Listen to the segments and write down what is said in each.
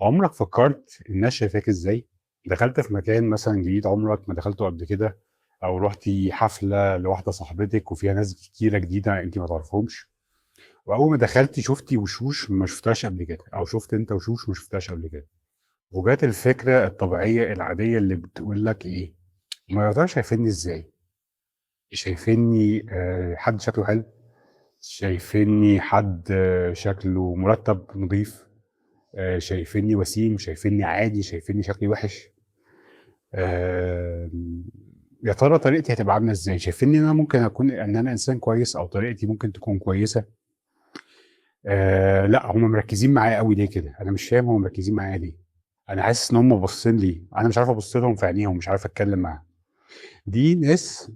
عمرك فكرت الناس شايفاك ازاي؟ دخلت في مكان مثلا جديد عمرك ما دخلته قبل كده، او رحتي حفلة لواحدة صاحبتك وفيها ناس كتيرة جديدة انت ما تعرفهمش، واول ما دخلتي شفتي وشوش ما شفتهاش قبل كده، او شفت انت وشوش ما شفتهاش قبل كده، وجات الفكرة الطبيعية العادية اللي بتقول لك ايه؟ ما يا ترى شايفيني ازاي؟ شايفيني حد شكله حلو؟ شايفيني حد شكله مرتب نظيف؟ شايفيني وسيم؟ شايفيني عادي؟ شايفيني شكلي وحش؟ آه، يا ترى طريقتي هتبقى عامله ازاي؟ شايفين ان انا ممكن اكون ان انا انسان كويس، او طريقتي ممكن تكون كويسه؟ لا، هم مركزين معايا قوي ليه كده؟ انا مش فاهم هم مركزين معايا ليه. انا حاسس ان هم باصين لي، انا مش عارف ابص لهم في عينيهم، مش عارف اتكلم معاهم. دي ناس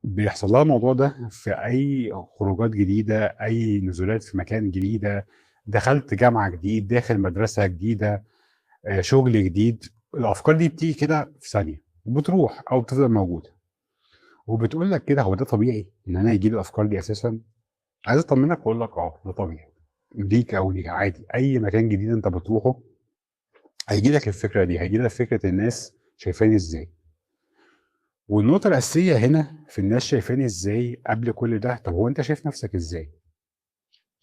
بيحصل لها الموضوع ده في اي خروجات جديده، اي نزولات في مكان جديده، دخلت جامعه جديد، داخل مدرسه جديده، شغل جديد. الافكار دي بتيجي كده في ثانيه وبتروح او بتفضل موجوده، وبتقول لك كده: هو ده طبيعي ان انا يجي لي الافكار دي اساسا؟ عايز اطمنك واقول لك ده طبيعي ليك، او ليك عادي. اي مكان جديد انت بتروحه هيجي لك الفكره دي، هيجي لك فكره الناس شايفاني ازاي. والنقطه الاساسيه هنا في الناس شايفاني ازاي قبل كل ده: طب هو انت شايف نفسك ازاي؟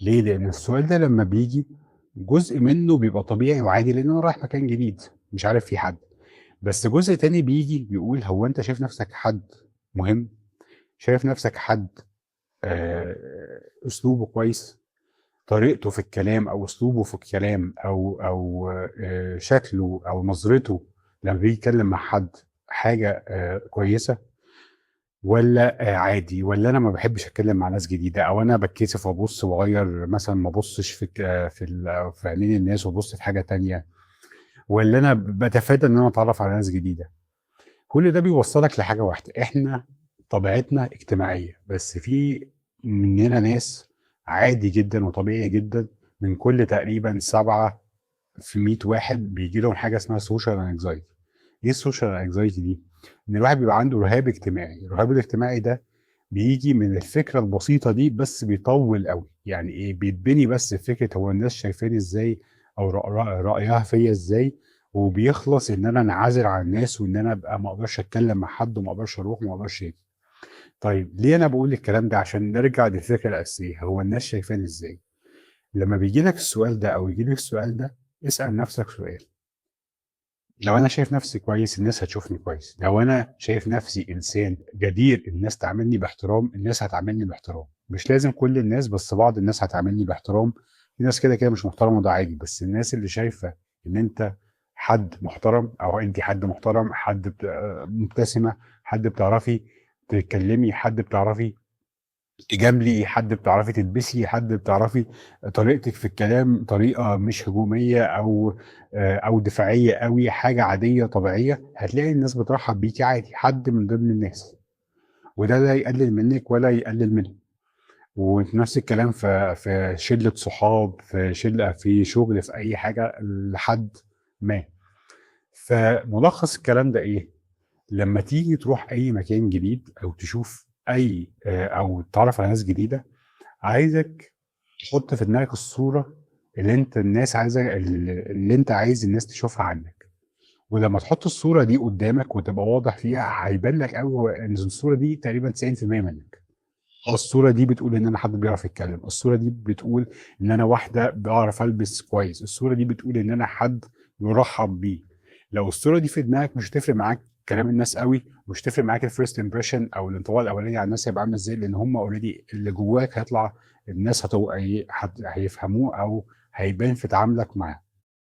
ليه؟ لان السؤال ده لما بيجي جزء منه بيبقى طبيعي وعادي، لان انا رايح مكان جديد مش عارف فيه حد. بس جزء تاني بيجي بيقول: هو انت شايف نفسك حد مهم؟ شايف نفسك حد اسلوبه كويس؟ طريقته في الكلام او اسلوبه في الكلام او شكله او نظرته لما بيجي يتكلم مع حد حاجه كويسه؟ ولا عادي؟ ولا انا ما بحبش اتكلم مع ناس جديده، او انا بتكسف وابص واغير مثلا ما ابصش في عينين الناس وابص في حاجه تانية؟ ولا انا بتفادى ان انا اتعرف على ناس جديده؟ كل ده بيوصلك لحاجه واحده: احنا طبيعتنا اجتماعيه، بس في مننا ناس عادي جدا وطبيعي جدا. من كل تقريبا 7 في 100 واحد بيجي لهم حاجه اسمها سوشيال انكزايتي. ايه السوشيال انكزايتي دي؟ ان الواحد بيبقى عنده رهاب اجتماعي. الرهاب الاجتماعي ده بيجي من الفكره البسيطه دي، بس بيطول قوي. يعني ايه؟ بيتبني بس فكره هو الناس شايفاني ازاي، او رايها فيا ازاي، وبيخلص ان انا انعزل عن الناس، وان انا ابقى ما اقدرش اتكلم مع حد، وما اقدرش اروح، وما اقدرش اجي. طيب ليه انا بقول الكلام ده؟ عشان نرجع للفكره الاساسيه: هو الناس شايفاني ازاي؟ لما بيجي لك السؤال ده او يجي لك السؤال ده، اسال نفسك سؤال: لو انا شايف نفسي كويس الناس هتشوفني كويس؟ لو انا شايف نفسي انسان جدير الناس تعاملني باحترام، الناس هتعاملني باحترام. مش لازم كل الناس، بس بعض الناس هتعاملني باحترام. في ناس كده كده مش محترمه، وده عادي. بس الناس اللي شايفه ان انت حد محترم، او انت حد محترم، حد مبتسمه، حد بتعرفي تتكلمي، حد بتعرفي تجاملي، حد بتعرفي تلبسي، حد بتعرفي طريقتك في الكلام طريقه مش هجوميه او دفاعيه قوي، حاجه عاديه طبيعيه، هتلاقي الناس بترحب بيكي عادي، حد من ضمن الناس. وده لا يقلل منك ولا يقلل منه. ونفس الكلام في شله صحاب، في شله، في شغل، في اي حاجه لحد ما. فملخص الكلام ده ايه؟ لما تيجي تروح اي مكان جديد، او تشوف اي او تتعرف على ناس جديده، عايزك تحط في دماغك الصورة اللي انت الناس عايزة، اللي انت عايز الناس تشوفها عنك. ولما تحط الصورة دي قدامك وتبقى واضح فيها، هيبان لك قوي ان الصورة دي تقريبا 90% منك. الصورة دي بتقول ان انا حد بيعرف يتكلم، الصورة دي بتقول ان انا واحدة بعرف البس كويس، الصورة دي بتقول ان انا حد يرحب بيه. لو الصورة دي في دماغك، مش هتفرق معاك كلام الناس قوي، مش هتفرق معاك الفيرست امبريشن او الانطباع الاولاني عن الناس هيبقى عامل ازاي، لان هم اوريدي اللي جواك هيطلع. الناس هيفهموه، او هيبان في تعاملك معاه.